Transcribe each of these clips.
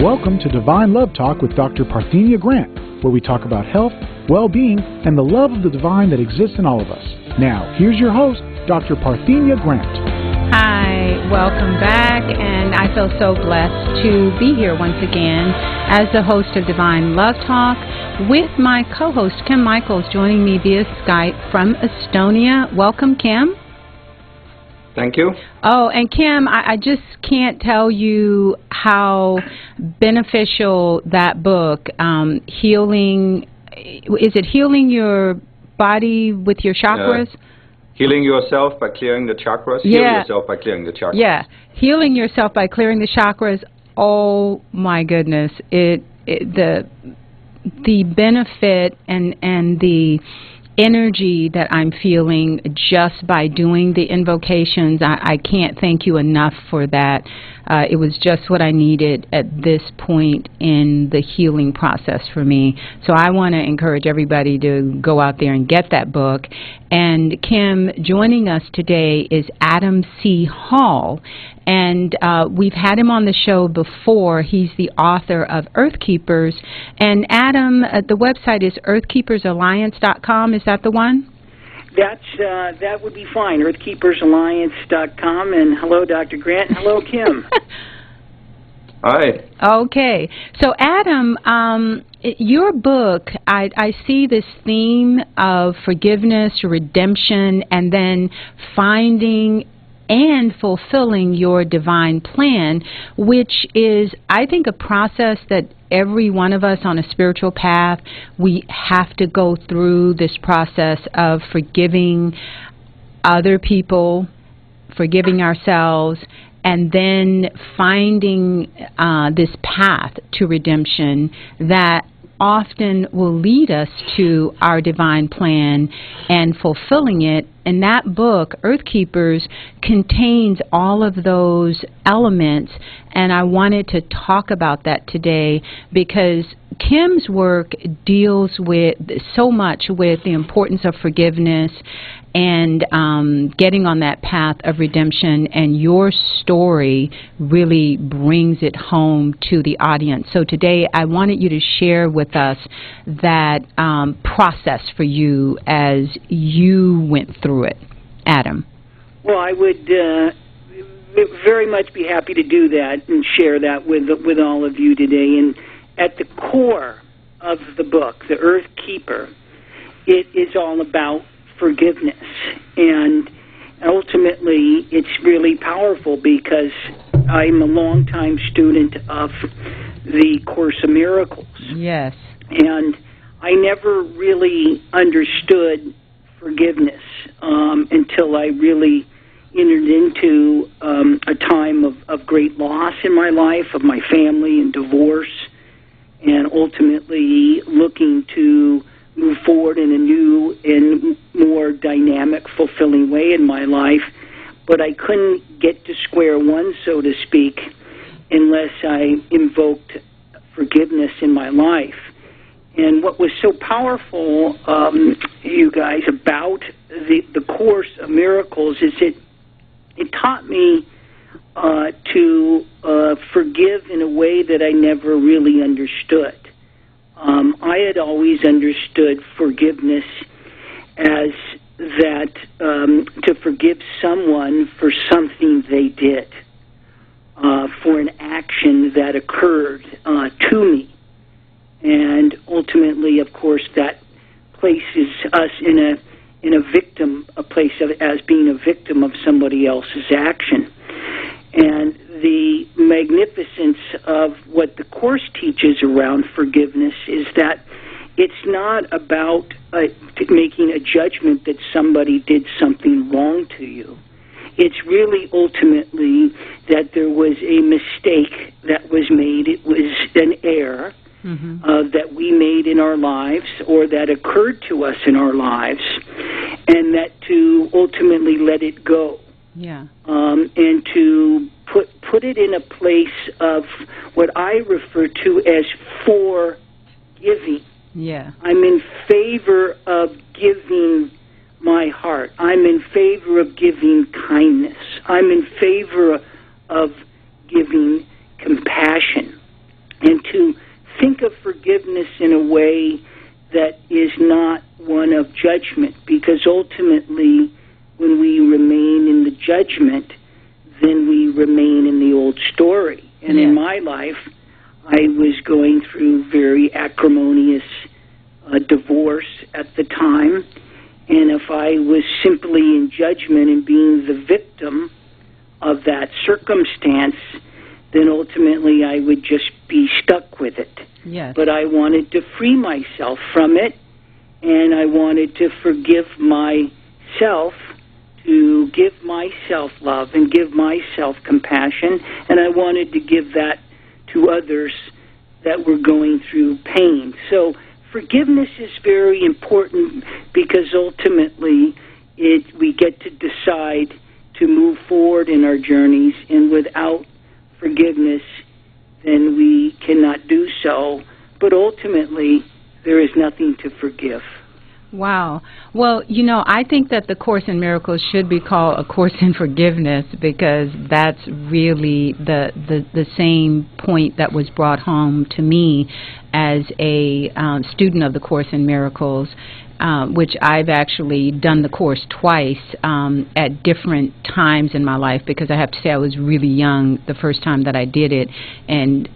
Welcome to Divine Love Talk with Dr. Parthenia Grant, where we talk about health, well-being, and the love of the divine that exists in all of us. Now, here's your host, Dr. Parthenia Grant. Hi, welcome back, and I feel so blessed to be here once again as the host of Divine Love Talk with my co-host, Kim Michaels, joining me via Skype from Estonia. Welcome, Kim. Thank you. Oh, and Kim, I just can't tell you how beneficial that book, Healing, is it Healing Your Body with Your Chakras? Healing yourself by clearing the chakras. Yeah. Heal yourself by clearing the chakras. Yeah, healing yourself by clearing the chakras. Oh my goodness, the benefit and the energy that I'm feeling just by doing the invocations, I can't thank you enough for that. It was just what I needed at this point in the healing process for me. So I want to encourage everybody to go out there and get that book. And Kim, joining us today is Adam C. Hall. And we've had him on the show before. He's the author of Earth Keepers. And Adam, the website is earthkeepersalliance.com. Is that the one? That would be fine, earthkeepersalliance.com. And hello, Dr. Grant. Hello, Kim. Hi. Okay. So, Adam, your book, I see this theme of forgiveness, redemption, and then finding and fulfilling your divine plan, which is, I think, a process that every one of us on a spiritual path, we have to go through this process of forgiving other people, forgiving ourselves, and then finding this path to redemption that often will lead us to our divine plan and fulfilling it. And that book, Earth Keepers, contains all of those elements, and I wanted to talk about that today because Kim's work deals with so much with the importance of forgiveness and getting on that path of redemption, and your story really brings it home to the audience. So today I wanted you to share with us that process for you as you went through it. Adam. Well, I would very much be happy to do that and share that with all of you today. And at the core of the book, The Earth Keeper, it is all about forgiveness. And ultimately, it's really powerful because I'm a longtime student of the Course of Miracles. Yes. And I never really understood forgiveness until I really entered into a time of great loss in my life, of my family and divorce, and ultimately looking to move forward in a new and more dynamic, fulfilling way in my life. But I couldn't get to square one, so to speak, unless I invoked forgiveness in my life. And what was so powerful, you guys, about the Course of Miracles is it taught me to forgive in a way that I never really understood. I had always understood forgiveness as that to forgive someone for something they did, for an action that occurred to me. And ultimately, of course, that places us in a victim, a place of as being a victim of somebody else's action. And the magnificence of what the Course teaches around forgiveness is that it's not about making a judgment that somebody did something wrong to you. It's really ultimately that there was a mistake that was made. It was an error. That we made in our lives or that occurred to us in our lives, and that to ultimately let it go. Yeah. And to put it in a place of what I refer to as forgiving. Yeah. I'm in favor of giving my heart. I'm in favor of giving kindness. I'm in favor of giving compassion. of forgiveness in a way that is not one of judgment, because ultimately when we remain in the judgment, then we remain in the old story. And in my life, I was going through very acrimonious divorce at the time, and if I was simply in judgment and being the victim of that circumstance, then ultimately I would just be stuck with it. Yes. But I wanted to free myself from it, and I wanted to forgive myself, to give myself love and give myself compassion, and I wanted to give that to others that were going through pain. So forgiveness is very important, because ultimately we get to decide to move forward in our journeys, and without forgiveness, then we cannot do so. But ultimately, there is nothing to forgive. Wow. Well, I think that the Course in Miracles should be called A Course in Forgiveness, because that's really the same point that was brought home to me as a student of the Course in Miracles, which I've actually done the Course twice at different times in my life, because I have to say I was really young the first time that I did it, and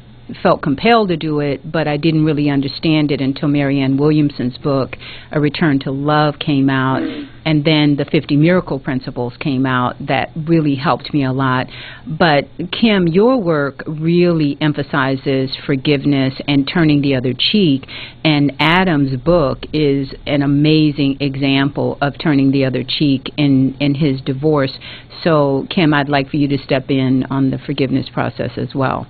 felt compelled to do it, but I didn't really understand it until Marianne Williamson's book, A Return to Love, came out, and then the 50 Miracle Principles came out. That really helped me a lot. But Kim, your work really emphasizes forgiveness and turning the other cheek, and Adam's book is an amazing example of turning the other cheek in his divorce. So, Kim, I'd like for you to step in on the forgiveness process as well.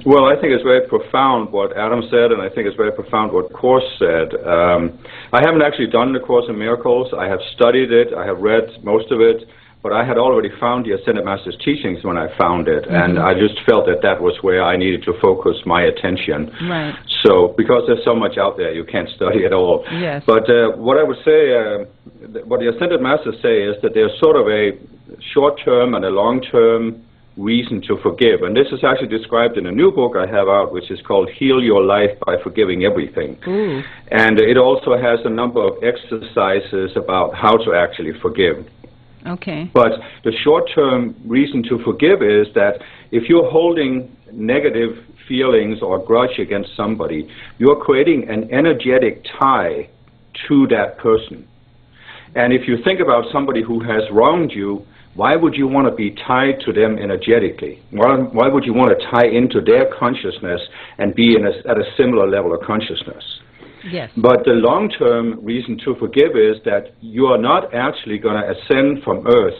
Well, I think it's very profound what Adam said, and I think it's very profound what Course said. I haven't actually done the Course in Miracles. I have studied it. I have read most of it, but I had already found the Ascended Master's teachings when I found it, and I just felt that that was where I needed to focus my attention. Right. So, because there's so much out there, you can't study it all. Yes. But what I would say, what the Ascended Masters say is that there's sort of a short-term and a long-term reason to forgive, and this is actually described in a new book I have out, which is called Heal Your Life by Forgiving Everything. And it also has a number of exercises about how to actually forgive. Okay. But the short-term reason to forgive is that if you're holding negative feelings or grudge against somebody, you're creating an energetic tie to that person. And if you think about somebody who has wronged you, why would you want to be tied to them energetically? Why would you want to tie into their consciousness and be at a similar level of consciousness? Yes. But the long-term reason to forgive is that you are not actually going to ascend from Earth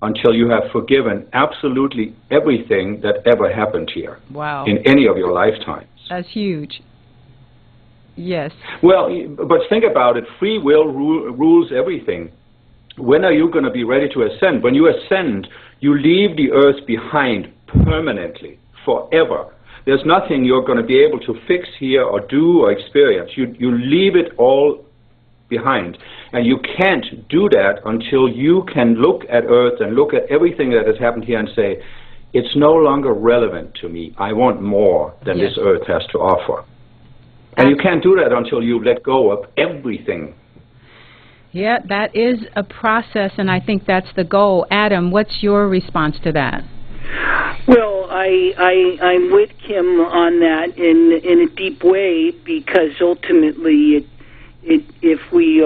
until you have forgiven absolutely everything that ever happened here. Wow. In any of your lifetimes. That's huge. Yes. Well, but think about it. Free will rules everything. When are you going to be ready to ascend? When you ascend, you leave the Earth behind permanently, forever. There's nothing you're going to be able to fix here or do or experience. You leave it all behind. And you can't do that until you can look at Earth and look at everything that has happened here and say, it's no longer relevant to me. I want more than this Earth has to offer. And you can't do that until you let go of everything. Yeah, that is a process, and I think that's the goal. Adam, what's your response to that? Well, I'm with Kim on that in a deep way, because ultimately, if we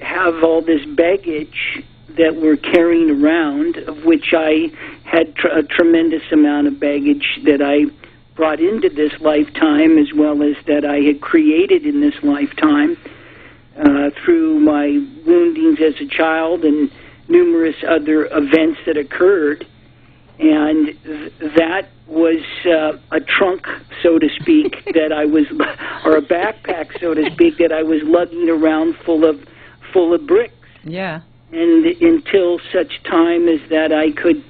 have all this baggage that we're carrying around, of which I had a tremendous amount of baggage that I brought into this lifetime, as well as that I had created in this lifetime, through my woundings as a child and numerous other events that occurred. And that was a trunk, so to speak, that I was, or a backpack, so to speak, that I was lugging around full of bricks. Yeah. And until such time as that I could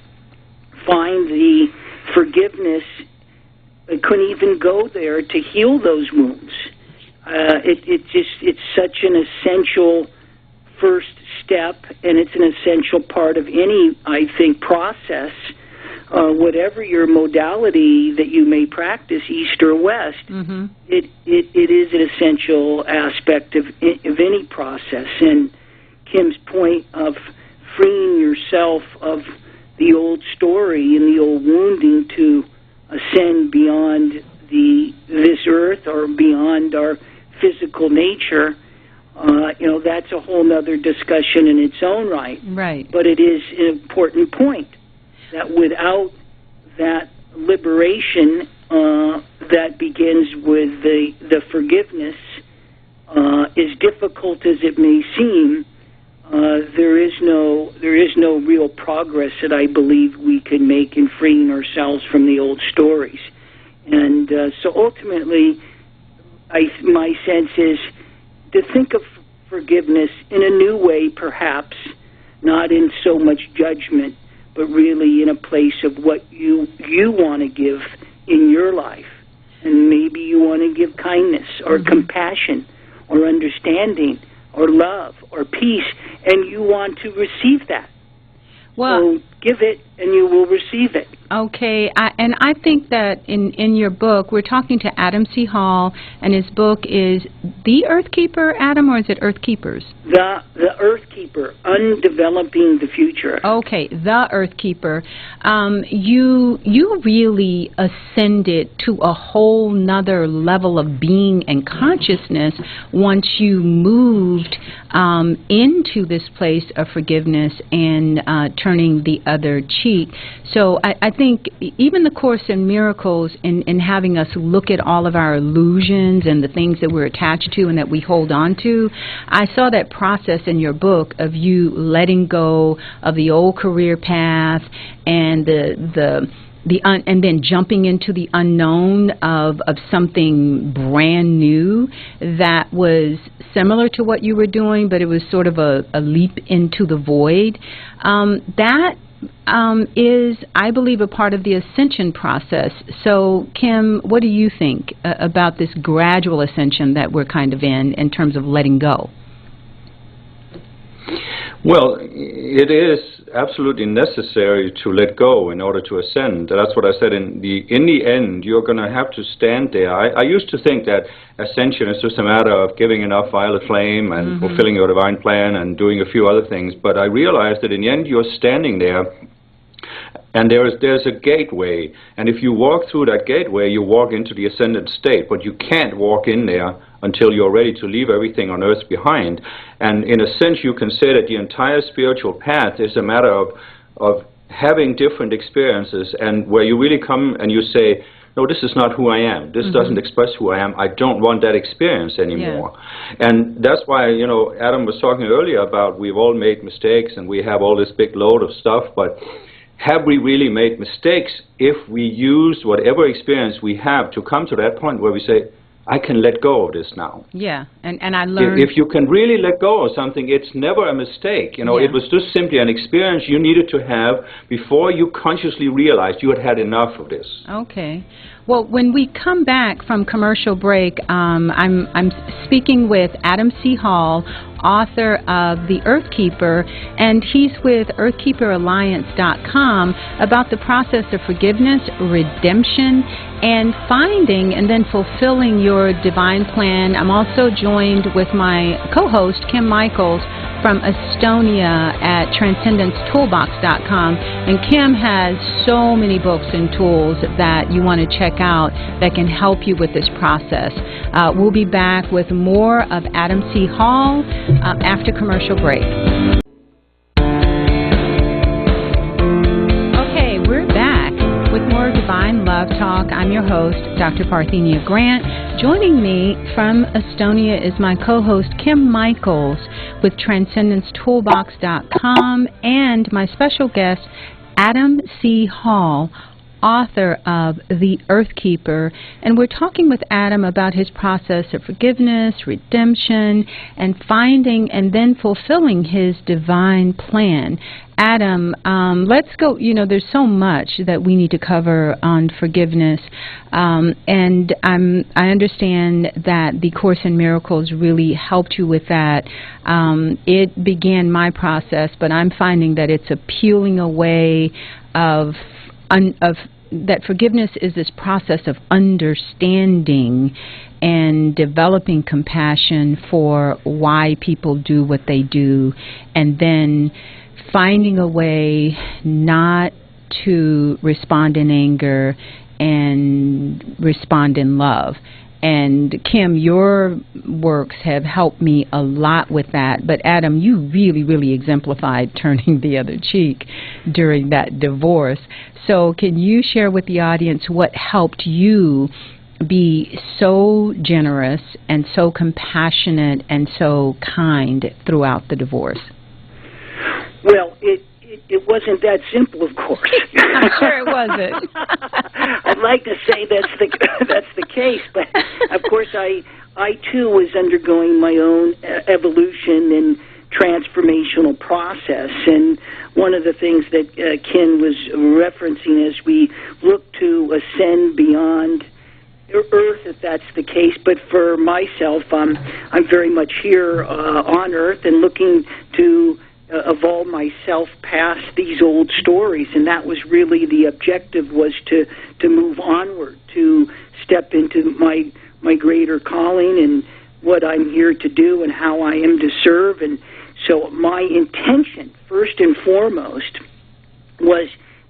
find the forgiveness, I couldn't even go there to heal those wounds. It's such an essential first step, and it's an essential part of any, I think, process whatever your modality that you may practice, East or West, it is an essential aspect of any process. And Kim's point of freeing yourself of the old story and the old wounding to ascend beyond this earth or beyond our physical nature, that's a whole other discussion in its own right. Right. But it is an important point that without that liberation that begins with the forgiveness, as difficult as it may seem, there is no real progress that I believe we can make in freeing ourselves from the old stories. And so ultimately, my sense is to think of forgiveness in a new way, perhaps, not in so much judgment, but really in a place of what you want to give in your life. And maybe you want to give kindness or compassion or understanding or love or peace, and you want to receive that. Well, so give it and you will receive it. Okay, and I think that in your book, we're talking to Adam C. Hall, and his book is The Earth Keeper, Adam, or is it Earth Keepers? The Earth Keeper, Undeveloping the Future. Okay, The Earth Keeper. You really ascended to a whole nother level of being and consciousness once you moved into this place of forgiveness and turning the other cheek. So I think even the Course in Miracles, in having us look at all of our illusions and the things that we're attached to and that we hold on to, I saw that process in your book of you letting go of the old career path and and then jumping into the unknown of something brand new that was similar to what you were doing, but it was sort of a leap into the void. That is, I believe, a part of the ascension process. So, Kim, what do you think about this gradual ascension that we're kind of in terms of letting go? Well, it is absolutely necessary to let go in order to ascend. That's what I said. In the end, you're going to have to stand there. I used to think that ascension is just a matter of giving enough violet flame and fulfilling your divine plan and doing a few other things. But I realized that in the end, you're standing there, and there's a gateway. And if you walk through that gateway, you walk into the ascended state. But you can't walk in there until you're ready to leave everything on earth behind. And in a sense, you can say that the entire spiritual path is a matter of having different experiences, and where you really come and you say, no, this is not who I am. This doesn't express who I am. I don't want that experience anymore. Yeah. And that's why, Adam was talking earlier about we've all made mistakes and we have all this big load of stuff, but have we really made mistakes if we used whatever experience we have to come to that point where we say, I can let go of this now. Yeah, and I learned... If you can really let go of something, it's never a mistake. It was just simply an experience you needed to have before you consciously realized you had had enough of this. Okay. Well, when we come back from commercial break, I'm speaking with Adam C. Hall, author of The Earth Keeper, and he's with EarthKeeperAlliance.com about the process of forgiveness, redemption, and finding and then fulfilling your divine plan. I'm also joined with my co-host, Kim Michaels, from Estonia at TranscendenceToolbox.com. And Kim has so many books and tools that you want to check out that can help you with this process. We'll be back with more of Adam C. Hall after commercial break. Okay, we're back with more Divine Love Talk. I'm your host, Dr. Parthenia Grant. Joining me from Estonia is my co-host, Kim Michaels, with TranscendenceToolbox.com, and my special guest, Adam C. Hall, author of The Earth Keeper. And we're talking with Adam about his process of forgiveness, redemption, and finding and then fulfilling his divine plan. Adam, let's go. There's so much that we need to cover on forgiveness, and I understand that the Course in Miracles really helped you with that. It began my process, but I'm finding that it's a peeling away of that forgiveness is this process of understanding and developing compassion for why people do what they do, and then finding a way not to respond in anger and respond in love. And Kim, your works have helped me a lot with that. But Adam, you really, really exemplified turning the other cheek during that divorce. So can you share with the audience what helped you be so generous and so compassionate and so kind throughout the divorce? Well, it wasn't that simple, of course. I'm sure it wasn't. I'd like to say that's the case, but of course I too was undergoing my own evolution and transformational process. And one of the things that Ken was referencing as we look to ascend beyond Earth, if that's the case. But for myself, I'm very much here on Earth and looking to evolve myself past these old stories, and that was really the objective, was to move onward, to step into my greater calling and what I'm here to do and how I am to serve. And so my intention, first and foremost, was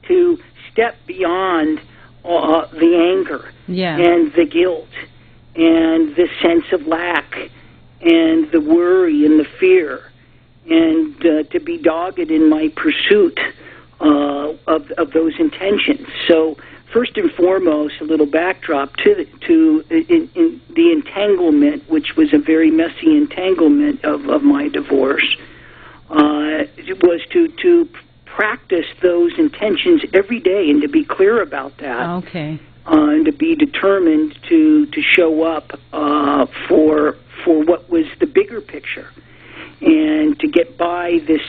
to step beyond the anger and the guilt and the sense of lack and the worry and the fear, and to be dogged in my pursuit of those intentions. So first and foremost, a little backdrop to the entanglement, which was a very messy entanglement of my divorce, was to practice those intentions every day and to be clear about that. Okay. And to be determined to show up for what was the bigger picture, and to get by this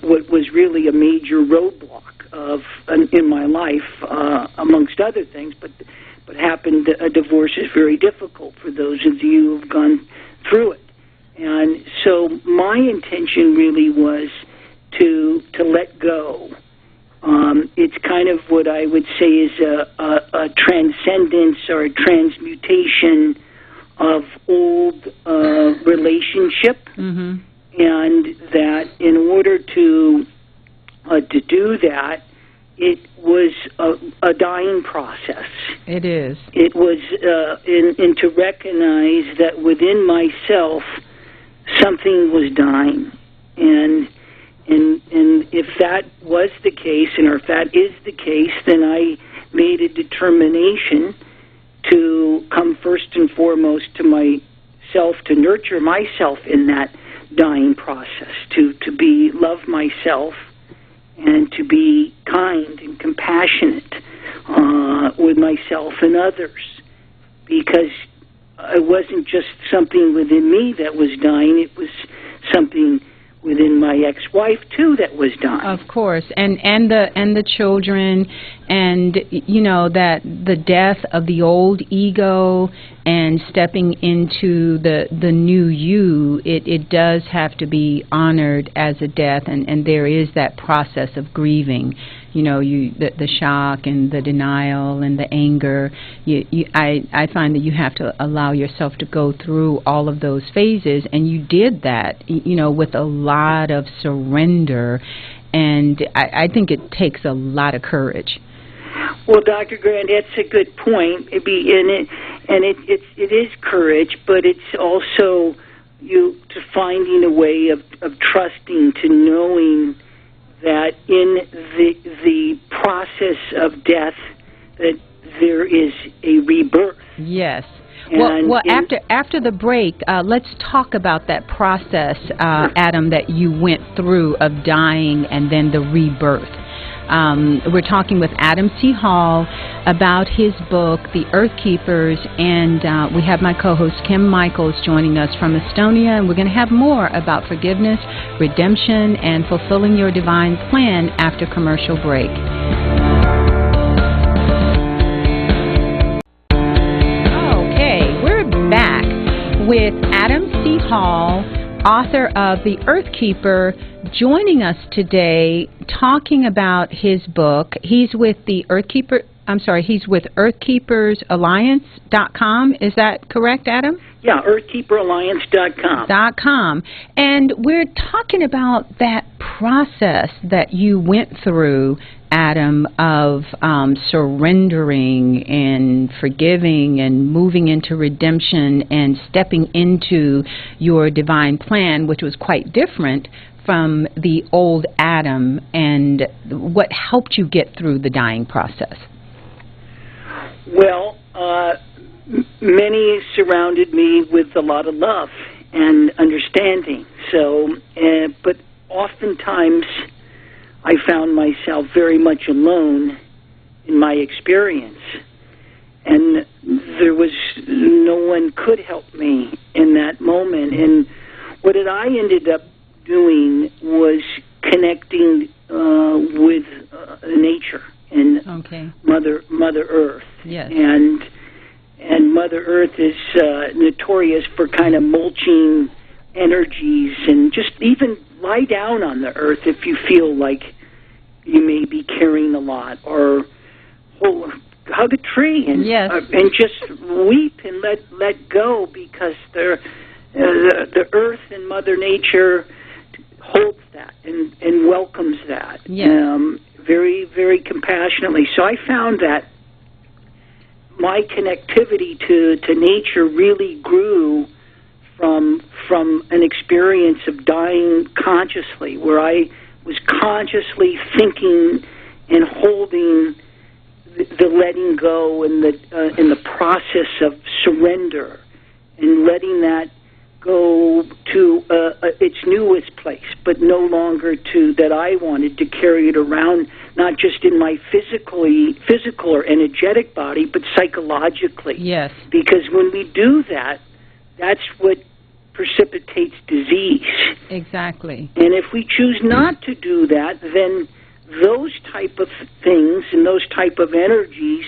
what was really a major roadblock in my life, amongst other things. But happened, a divorce is very difficult for those of you who've gone through it. And so my intention really was to let go. It's kind of what I would say is a transcendence or a transmutation of old relationship, and that in order to do that, it was a dying process. It is. It was and to recognize that within myself something was dying, and if that was the case, or if that is the case, then I made a determination to come first and foremost to myself, to nurture myself in that dying process, to love myself and to be kind and compassionate with myself and others, because it wasn't just something within me that was dying, it was something within my ex-wife too that was dying. Of course, and the children, and that the death of the old ego and stepping into the new you, it does have to be honored as a death, and there is that process of grieving. The shock and the denial and the anger. I find that you have to allow yourself to go through all of those phases, and you did that, with a lot of surrender, and I think it takes a lot of courage. Well, Dr. Grant, that's a good point. It is courage, but it's also you to finding a way of trusting, to knowing that in the process of death, that there is a rebirth. Yes. Well, after the break, let's talk about that process, Adam, that you went through of dying and then the rebirth. We're talking with Adam C. Hall about his book, The Earth Keepers, and we have my co-host Kim Michaels joining us from Estonia, and we're going to have more about forgiveness, redemption, and fulfilling your divine plan after commercial break. Okay, we're back with Adam C. Hall, author of The Earth Keeper, joining us today talking about his book. He's with the he's with EarthkeepersAlliance.com. Is that correct, Adam? Yeah, EarthkeeperAlliance.com. And we're talking about that process that you went through, Adam, of surrendering and forgiving and moving into redemption and stepping into your divine plan, which was quite different from the old Adam, and what helped you get through the dying process. Well, many surrounded me with a lot of love and understanding. So, but oftentimes I found myself very much alone in my experience, and there was no one could help me in that moment. And what I ended up doing was connecting with nature and Mother Earth. Yes. And Mother Earth is notorious for kind of mulching energies, and just even lie down on the earth if you feel like you may be carrying a lot, or hug a tree and just weep and let go, because the earth and Mother Nature holds that and welcomes that very, very compassionately. So I found that my connectivity to nature really grew from an experience of dying consciously, where I was consciously thinking and holding the letting go and the process of surrender, and letting that go to its newest place, but no longer to that I wanted to carry it around, not just in my physical or energetic body, but psychologically. Yes. Because when we do that, that's what precipitates disease. Exactly. And if we choose not to do that, then those type of things and those type of energies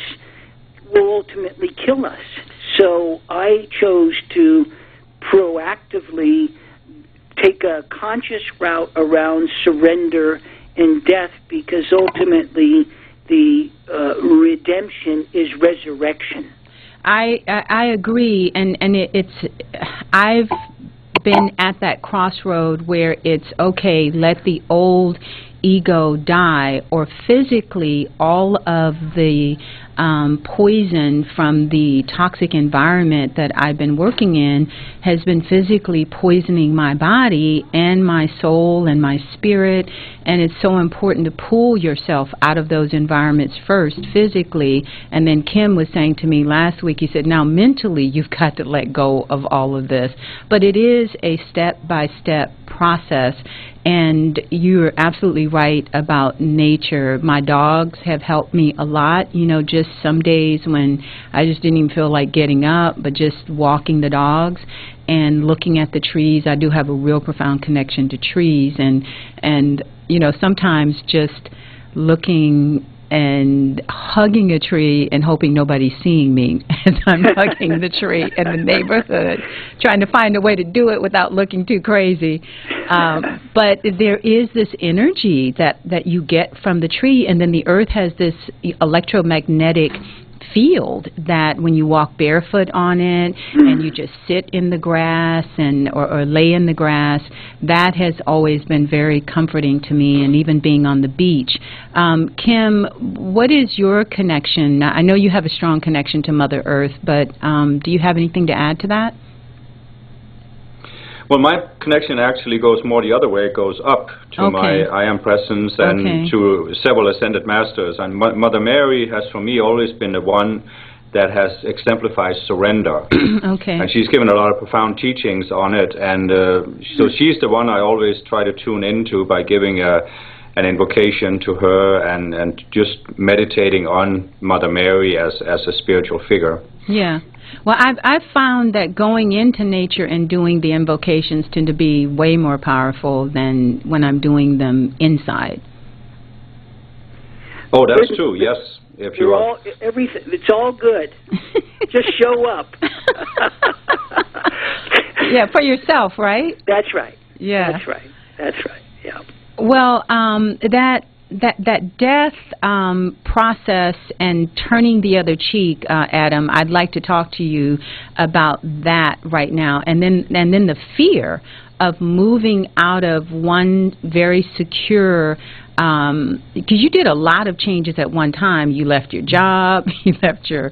will ultimately kill us. So I chose to proactively take a conscious route around surrender and death, because ultimately the redemption is resurrection. I agree, and I've been at that crossroad where it's okay, let the old ego die, or physically all of the poison from the toxic environment that I've been working in has been physically poisoning my body and my soul and my spirit, and it's so important to pull yourself out of those environments first physically. And then Kim was saying to me last week, he said, now mentally you've got to let go of all of this. But it is a step-by-step process, and you're absolutely right about nature. My dogs have helped me a lot, just some days when I just didn't even feel like getting up, but just walking the dogs and looking at the trees. I do have a real profound connection to trees, and sometimes just looking and hugging a tree and hoping nobody's seeing me as I'm hugging the tree in the neighborhood, trying to find a way to do it without looking too crazy. But there is this energy that you get from the tree, and then the earth has this electromagnetic field that when you walk barefoot on it and you just sit in the grass or lay in the grass, that has always been very comforting to me, and even being on the beach. Kim, what is your connection? I know you have a strong connection to Mother Earth, but do you have anything to add to that? Well, my connection actually goes more the other way. It goes up to my I Am Presence and to several Ascended Masters. And Mother Mary has, for me, always been the one that has exemplified surrender. And she's given a lot of profound teachings on it. And so she's the one I always try to tune into by giving an invocation to her and just meditating on Mother Mary as a spiritual figure. Yeah. Well, I've found that going into nature and doing the invocations tend to be way more powerful than when I'm doing them inside. Oh, that's true. Yes, if you are. Everything, it's all good. Just show up. Yeah, for yourself, right? That's right. Yeah. That's right. That's right. Yeah. Well, that death process and turning the other cheek, Adam, I'd like to talk to you about that right now, and then the fear of moving out of one very secure, because you did a lot of changes at one time. You left your job, you left your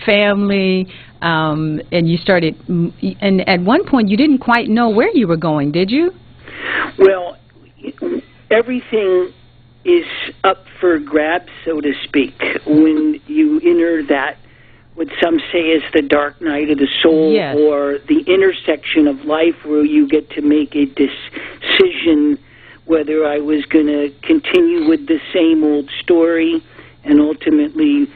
family, and you started, and at one point you didn't quite know where you were going, did you? Well, everything is up for grabs, so to speak, when you enter that, what some say is the dark night of the soul, yes, or the intersection of life where you get to make a decision whether I was going to continue with the same old story and ultimately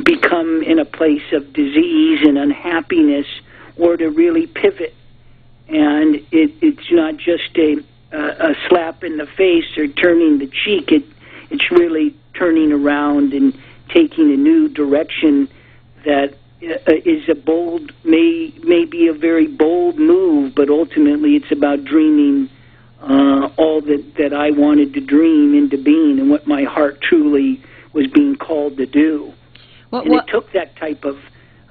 become in a place of disease and unhappiness, or to really pivot. And it's not just a slap in the face or turning the cheek. It's really turning around and taking a new direction that is a bold, may be a very bold move, but ultimately it's about dreaming all that I wanted to dream into being and what my heart truly was being called to do. And it took that type of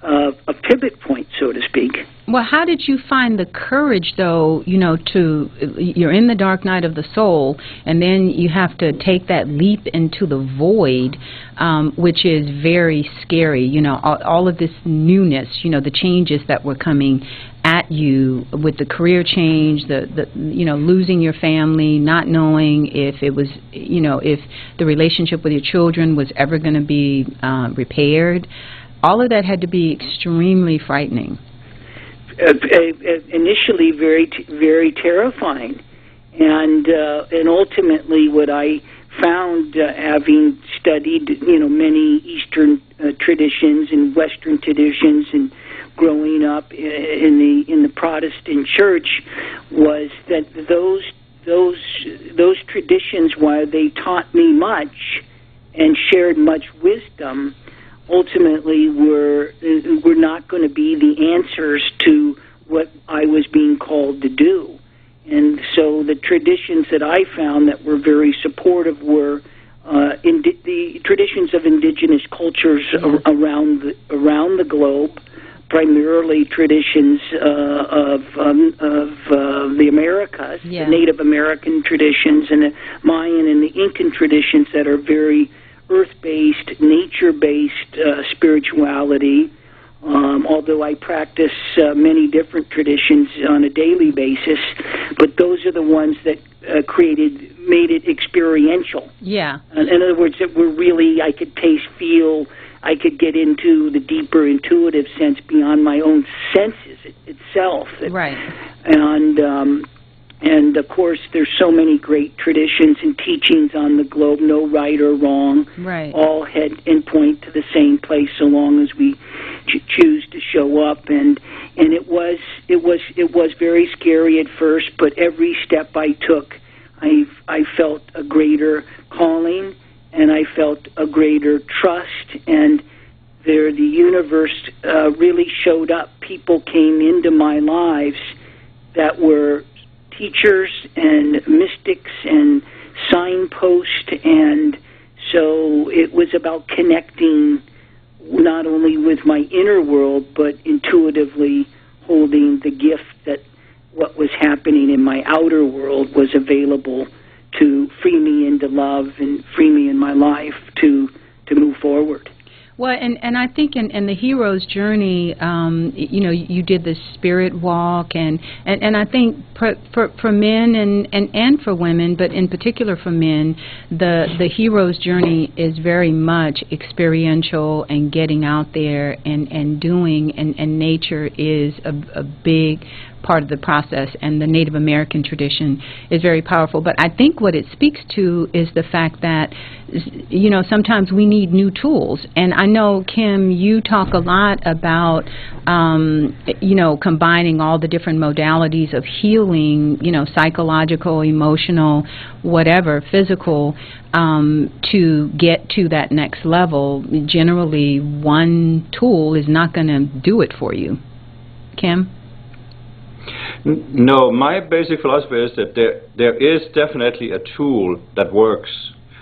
a pivot point, so to speak. Well, how did you find the courage, though, you're in the dark night of the soul, and then you have to take that leap into the void, which is very scary, all of this newness, the changes that were coming at you with the career change, the losing your family, not knowing if it was, if the relationship with your children was ever going to be repaired. All of that had to be extremely frightening. Initially, very terrifying, and ultimately, what I found, having studied many Eastern traditions and Western traditions, and growing up in the Protestant Church, was that those traditions, while they taught me much and shared much wisdom, ultimately were not going to be the answers to what I was being called to do. And so the traditions that I found that were very supportive were the traditions of indigenous cultures around the globe, primarily traditions of the Americas, the Native American traditions, and the Mayan and the Incan traditions that are very earth-based, nature-based spirituality, although I practice many different traditions on a daily basis, but those are the ones that made it experiential. Yeah. In other words, that were really, I could taste, feel, I could get into the deeper intuitive sense beyond my own senses itself. Right. And of course, there's so many great traditions and teachings on the globe, no right or wrong. Right. All head and point to the same place, so long as we choose to show up. And it was very scary at first, but every step I took, I felt a greater calling, and I felt a greater trust, and the universe really showed up. People came into my lives that were teachers and mystics and signposts, and so it was about connecting not only with my inner world, but intuitively holding the gift that what was happening in my outer world was available to free me into love and free me in my life to move forward. Well, and I think in the hero's journey, you did the spirit walk, and I think for men and for women, but in particular for men, the hero's journey is very much experiential and getting out there and doing, and nature is a big part of the process, and the Native American tradition is very powerful. But I think what it speaks to is the fact that, sometimes we need new tools. And I know, Kim, you talk a lot about, combining all the different modalities of healing, psychological, emotional, whatever, physical, to get to that next level. Generally, one tool is not going to do it for you. Kim? No, my basic philosophy is that there is definitely a tool that works.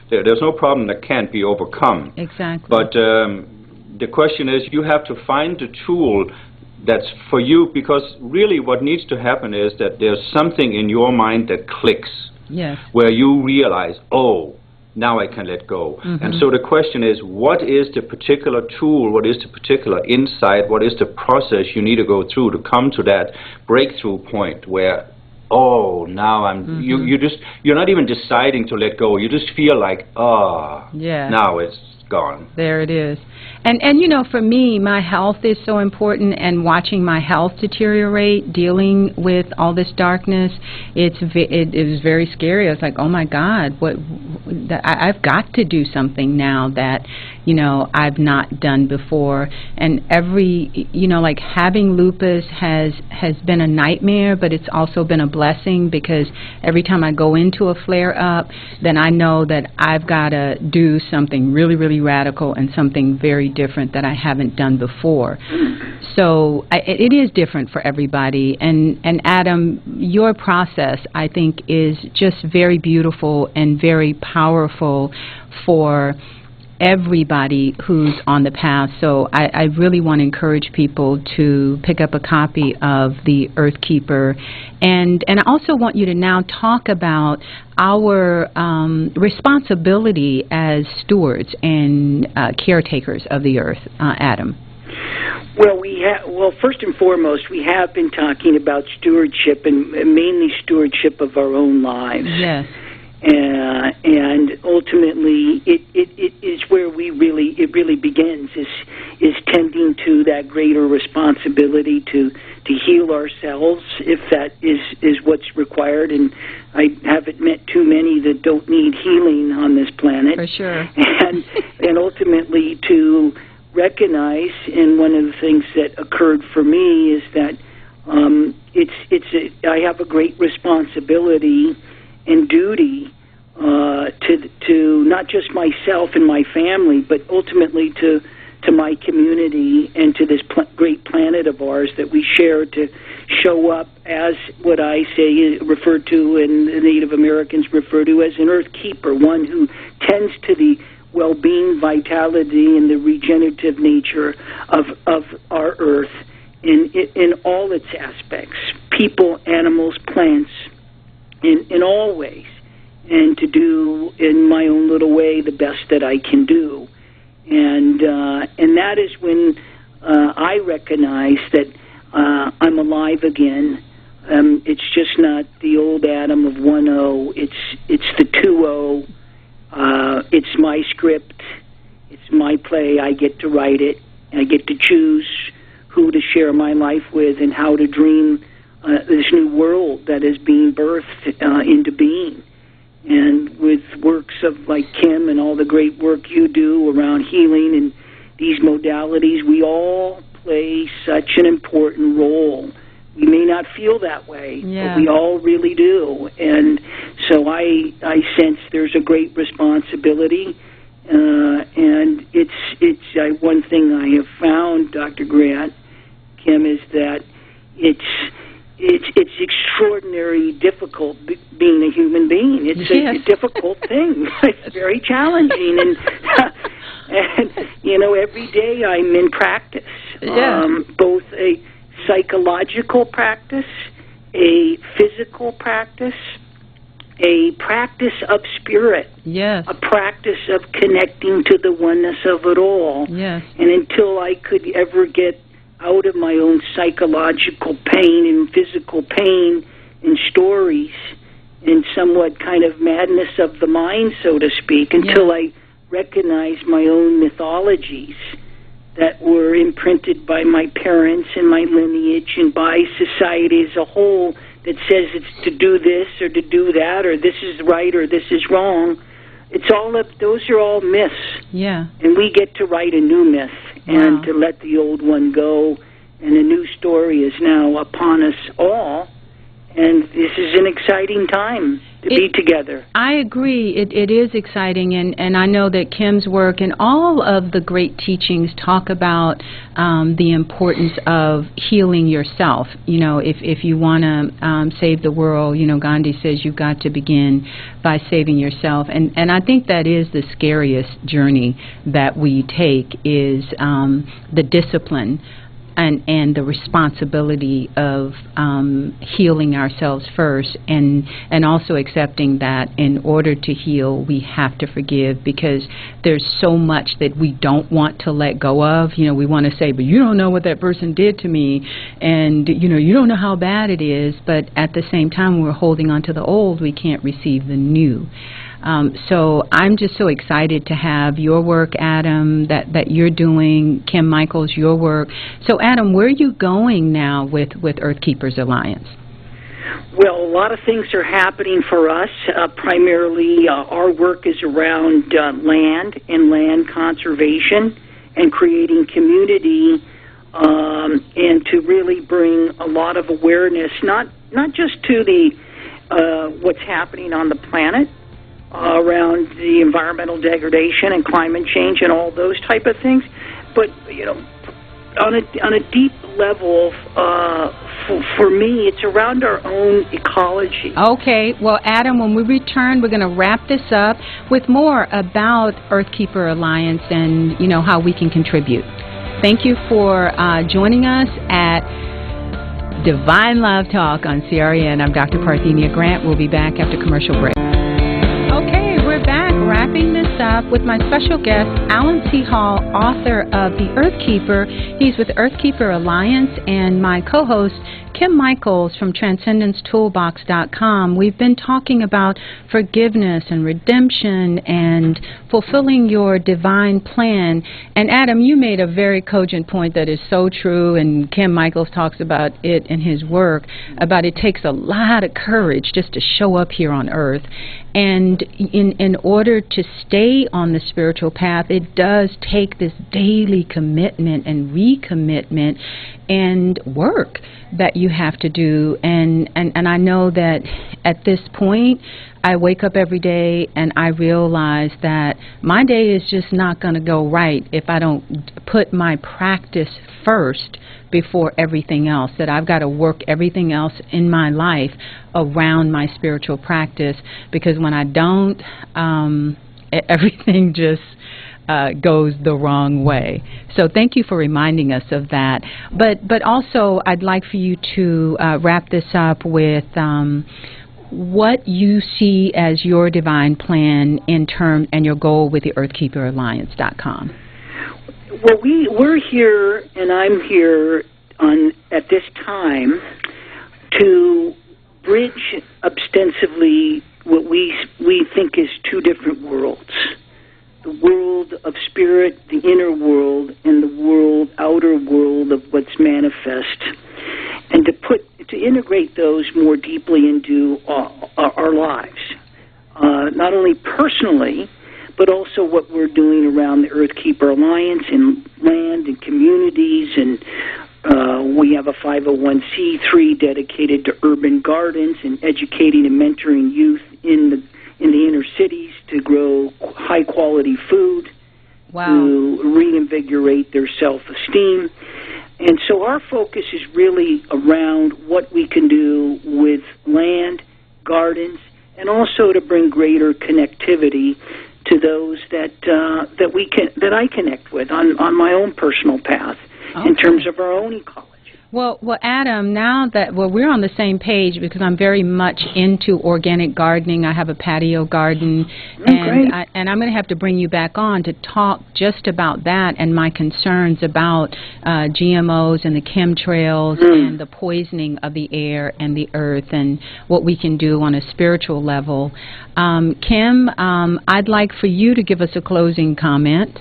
There's no problem that can't be overcome. Exactly. But the question is, you have to find the tool that's for you, because really what needs to happen is that there's something in your mind that clicks. Yes. Where you realize, oh, now I can let go. Mm-hmm. And so the question is, what is the particular tool, what is the particular insight, what is the process you need to go through to come to that breakthrough point where, oh, now I'm, you're not even deciding to let go. You just feel like, now it's gone. There it is. And you know, for me, my health is so important, and watching my health deteriorate, dealing with all this darkness, it was very scary. I was like, oh my God, I've got to do something now that, you know, I've not done before. And like having lupus has been a nightmare, but it's also been a blessing, because every time I go into a flare-up, then I know that I've got to do something really, really radical and something very different that I haven't done before. So it is different for everybody. And Adam, your process, I think, is just very beautiful and very powerful for everybody who's on the path. So I really want to encourage people to pick up a copy of The Earth Keeper. And I also want you to now talk about our responsibility as stewards and caretakers of the earth. Adam. Well, first and foremost, we have been talking about stewardship, and mainly stewardship of our own lives. Yes. And ultimately, it is where it really begins, is tending to that greater responsibility to heal ourselves, if that is what's required. And I haven't met too many that don't need healing on this planet. For sure. And ultimately to recognize, and one of the things that occurred for me is that I have a great responsibility and duty to not just myself and my family, but ultimately to my community and to this great planet of ours that we share, to show up as what I say referred to, and the Native Americans refer to as an earth keeper, one who tends to the well-being, vitality, and the regenerative nature of our earth in all its aspects, people, animals, plants, in all ways, and to do in my own little way the best that I can do. And that is when I recognize that I'm alive again. It's just not the old Adam of 1-0. It's the 2-0. It's my script. It's my play. I get to write it. I get to choose who to share my life with and how to dream this new world that is being birthed into being. And with works of like Kim and all the great work you do around healing and these modalities, we all play such an important role. We may not feel that way, but we all really do. And so I sense there's a great responsibility. And it's one thing I have found, Dr. Grant, Kim, is that it's extraordinarily difficult being a human being. It's a difficult thing. It's very challenging, and you know, every day I'm in practice, both a psychological practice, a physical practice, a practice of spirit, a practice of connecting to the oneness of it all. Yes. And until I could ever get out of my own psychological pain and physical pain and stories and somewhat kind of madness of the mind, so to speak, until I recognized my own mythologies that were imprinted by my parents and my lineage and by society as a whole, that says it's to do this or to do that, or this is right or this is wrong. It's all those are all myths. Yeah. And we get to write a new myth and to let the old one go, and a new story is now upon us all. And this is an exciting time to be together. I agree. It is exciting, and I know that Kim's work and all of the great teachings talk about the importance of healing yourself. You know, if you want to save the world, you know, Gandhi says you've got to begin by saving yourself. And I think that is the scariest journey that we take, is the discipline and the responsibility of healing ourselves first, and also accepting that in order to heal, we have to forgive, because there's so much that we don't want to let go of. You know, we want to say, but you don't know what that person did to me, and, you know, you don't know how bad it is, but at the same time, when we're holding on to the old, we can't receive the new. So I'm just so excited to have your work, Adam, that you're doing, Kim Michaels, your work. So, Adam, where are you going now with Earth Keepers Alliance? Well, a lot of things are happening for us. Primarily, our work is around land and land conservation and creating community, and to really bring a lot of awareness, not just to the what's happening on the planet, around the environmental degradation and climate change and all those type of things, but, you know, on a deep level, for me, it's around our own ecology. Okay. Well, Adam, when we return, we're going to wrap this up with more about Earthkeeper Alliance and, you know, how we can contribute. Thank you for joining us at Divine Love Talk on CRN. I'm Dr. Parthenia Grant. We'll be back after commercial break. Okay, we're back wrapping this up with my special guest, Alan T. Hall, author of The Earthkeeper. He's with Earthkeeper Alliance, and my co-host, Kim Michaels from TranscendenceToolbox.com. We've been talking about forgiveness and redemption and fulfilling your divine plan. And Adam, you made a very cogent point that is so true, and Kim Michaels talks about it in his work, about it takes a lot of courage just to show up here on earth. And in order to stay on the spiritual path, it does take this daily commitment and recommitment and work that you have to do. And I know that at this point, I wake up every day and I realize that my day is just not going to go right if I don't put my practice first before everything else, that I've got to work everything else in my life around my spiritual practice, because when I don't, everything just goes the wrong way. So thank you for reminding us of that. But also, I'd like for you to wrap this up with what you see as your divine plan in term and your goal with the EarthkeeperAlliance.com. Well, we're here, and I'm here at this time to bridge ostensibly what we think is two different worlds. The world of spirit, the inner world, and the outer world of what's manifest, and to integrate those more deeply into our lives, not only personally, but also what we're doing around the Earthkeeper Alliance in land and communities, and we have a 501c3 dedicated to urban gardens and educating and mentoring youth in the inner cities to grow high-quality food, to reinvigorate their self-esteem. And so our focus is really around what we can do with land, gardens, and also to bring greater connectivity to those that I connect with on my own personal path, in terms of our own ecology. Well, Adam, now that we're on the same page, because I'm very much into organic gardening. I have a patio garden, and I'm going to have to bring you back on to talk just about that and my concerns about GMOs and the chemtrails and the poisoning of the air and the earth, and what we can do on a spiritual level. Kim, I'd like for you to give us a closing comment.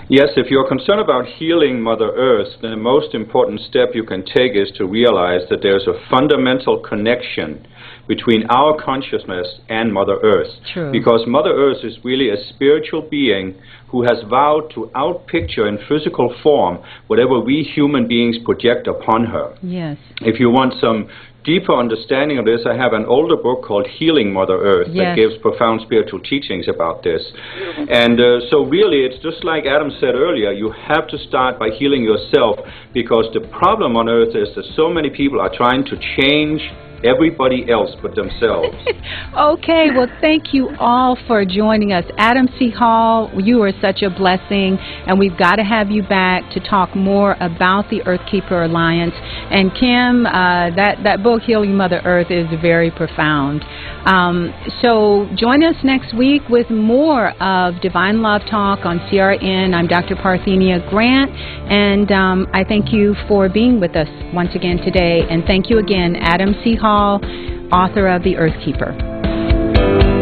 Yes, if you're concerned about healing Mother Earth, then the most important step you can take is to realize that there's a fundamental connection between our consciousness and Mother Earth. True. Because Mother Earth is really a spiritual being who has vowed to outpicture in physical form whatever we human beings project upon her. Yes. If you want some deeper understanding of this, I have an older book called Healing Mother Earth that gives profound spiritual teachings about this. And so really, it's just like Adam said earlier, you have to start by healing yourself, because the problem on Earth is that so many people are trying to change everybody else but themselves. Okay, well, thank you all for joining us. Adam C. Hall, you are such a blessing, and we've got to have you back to talk more about the Earthkeeper Alliance. And Kim, that book, Healing Mother Earth, is very profound. So join us next week with more of Divine Love Talk on CRN. I'm Dr. Parthenia Grant, and I thank you for being with us once again today. And thank you again, Adam C. Hall, author of The Earthkeeper.